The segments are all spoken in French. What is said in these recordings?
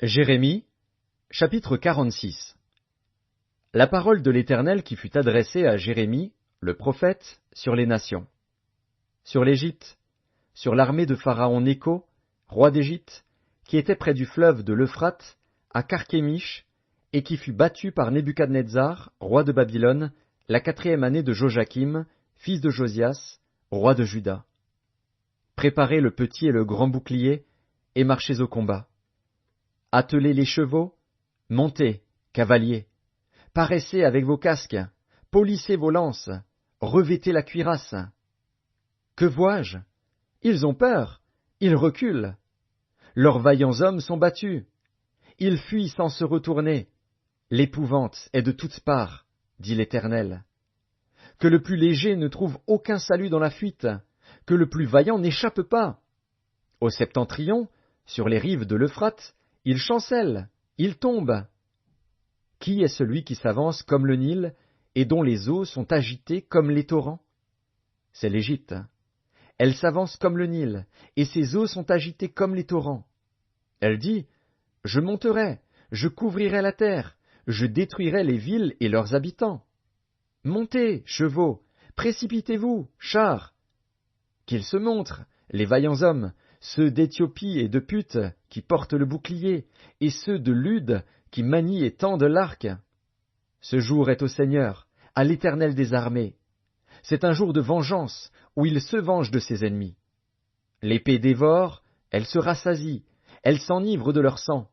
Jérémie, chapitre 46. La parole de l'Éternel qui fut adressée à Jérémie, le prophète, sur les nations. Sur l'Égypte, sur l'armée de Pharaon Nécho, roi d'Égypte, qui était près du fleuve de l'Euphrate, à Carchemish, et qui fut battu par Nebuchadnezzar, roi de Babylone, la 4e année de Joachim, fils de Josias, roi de Juda. Préparez le petit et le grand bouclier, et marchez au combat. Attelez les chevaux, montez, cavaliers, paraissez avec vos casques, polissez vos lances, revêtez la cuirasse. Que vois-je? Ils ont peur, ils reculent. Leurs vaillants hommes sont battus. Ils fuient sans se retourner. L'épouvante est de toutes parts, dit l'Éternel. Que le plus léger ne trouve aucun salut dans la fuite, que le plus vaillant n'échappe pas. Au septentrion, sur les rives de l'Euphrate, il chancelle, il tombe. Qui est celui qui s'avance comme le Nil et dont les eaux sont agitées comme les torrents? C'est l'Égypte. Elle s'avance comme le Nil, et ses eaux sont agitées comme les torrents. Elle dit, « Je monterai, je couvrirai la terre, je détruirai les villes et leurs habitants. Montez, chevaux, précipitez-vous, chars. » Qu'ils se montrent, les vaillants hommes, ceux d'Éthiopie et de Put qui portent le bouclier, et ceux de Lude qui manient et tendent l'arc. Ce jour est au Seigneur, à l'Éternel des armées. C'est un jour de vengeance, où il se venge de ses ennemis. L'épée dévore, elle se rassasie, elle s'enivre de leur sang.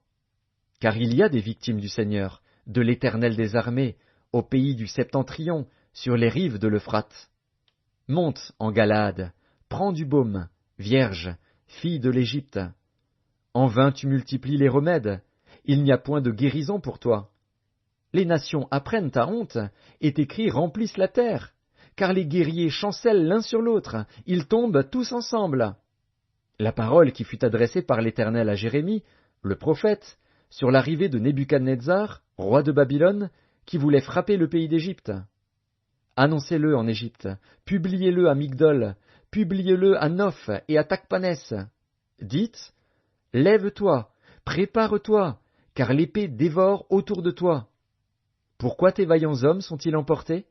Car il y a des victimes du Seigneur, de l'Éternel des armées, au pays du Septentrion, sur les rives de l'Euphrate. Monte en Galaad, prends du baume, vierge, fille de l'Égypte. En vain tu multiplies les remèdes, il n'y a point de guérison pour toi. Les nations apprennent ta honte, et tes cris remplissent la terre, car les guerriers chancellent l'un sur l'autre, ils tombent tous ensemble. La parole qui fut adressée par l'Éternel à Jérémie, le prophète, sur l'arrivée de Nebuchadnezzar, roi de Babylone, qui voulait frapper le pays d'Égypte. Annoncez-le en Égypte, publiez-le à Migdol, publiez-le à Noph et à Tachpanès. Dites, lève-toi, prépare-toi, car l'épée dévore autour de toi. Pourquoi tes vaillants hommes sont-ils emportés?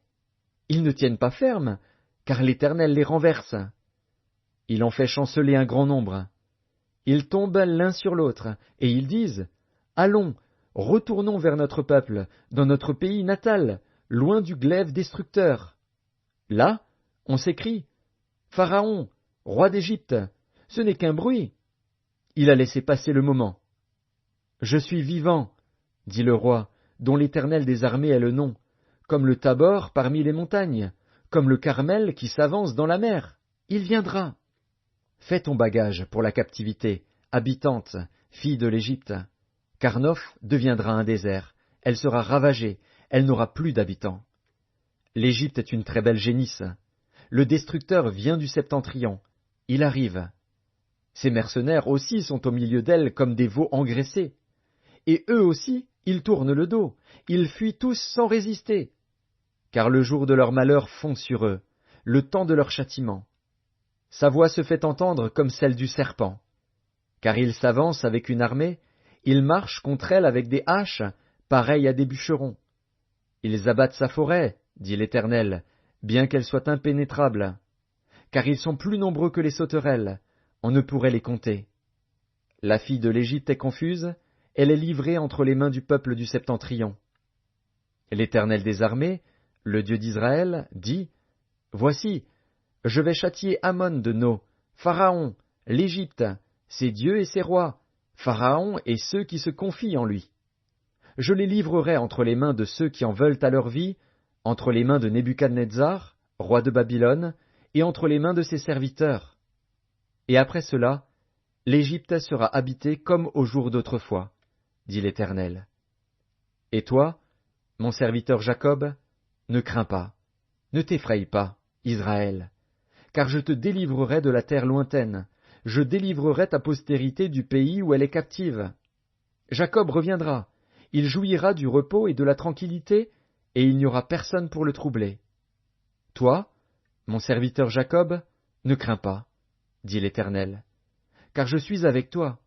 Ils ne tiennent pas ferme, car l'Éternel les renverse. Il en fait chanceler un grand nombre. Ils tombent l'un sur l'autre, et ils disent, allons, retournons vers notre peuple, dans notre pays natal, loin du glaive destructeur. Là, on s'écrie, Pharaon, roi d'Égypte, ce n'est qu'un bruit. Il a laissé passer le moment. Je suis vivant, dit le roi, dont l'Éternel des armées est le nom, comme le Tabor parmi les montagnes, comme le Carmel qui s'avance dans la mer. Il viendra. Fais ton bagage pour la captivité, habitante, fille de l'Égypte. Car Noph deviendra un désert, elle sera ravagée, elle n'aura plus d'habitants. L'Égypte est une très belle génisse. Le destructeur vient du septentrion. Il arrive. Ses mercenaires aussi sont au milieu d'elle comme des veaux engraissés. Et eux aussi, ils tournent le dos, ils fuient tous sans résister. Car le jour de leur malheur fond sur eux, le temps de leur châtiment. Sa voix se fait entendre comme celle du serpent. Car il s'avance avec une armée, il marche contre elle avec des haches, pareilles à des bûcherons. Ils abattent sa forêt, dit l'Éternel, bien qu'elle soit impénétrable. Car ils sont plus nombreux que les sauterelles, on ne pourrait les compter. La fille de l'Égypte est confuse, elle est livrée entre les mains du peuple du Septentrion. L'Éternel des armées, le Dieu d'Israël, dit, voici, je vais châtier Amon de No, Pharaon, l'Égypte, ses dieux et ses rois, Pharaon et ceux qui se confient en lui. Je les livrerai entre les mains de ceux qui en veulent à leur vie, entre les mains de Nebuchadnezzar, roi de Babylone, et entre les mains de ses serviteurs. Et après cela, l'Égypte sera habitée comme au jour d'autrefois, dit l'Éternel. Et toi, mon serviteur Jacob, ne crains pas, ne t'effraie pas, Israël, car je te délivrerai de la terre lointaine, je délivrerai ta postérité du pays où elle est captive. Jacob reviendra, il jouira du repos et de la tranquillité, et il n'y aura personne pour le troubler. Toi, mon serviteur Jacob, ne crains pas, dit l'Éternel, car je suis avec toi.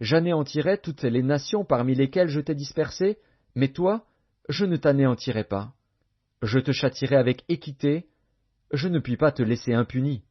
j'anéantirai toutes les nations parmi lesquelles je t'ai dispersé, mais toi, je ne t'anéantirai pas. Je te châtierai avec équité, je ne puis pas te laisser impuni.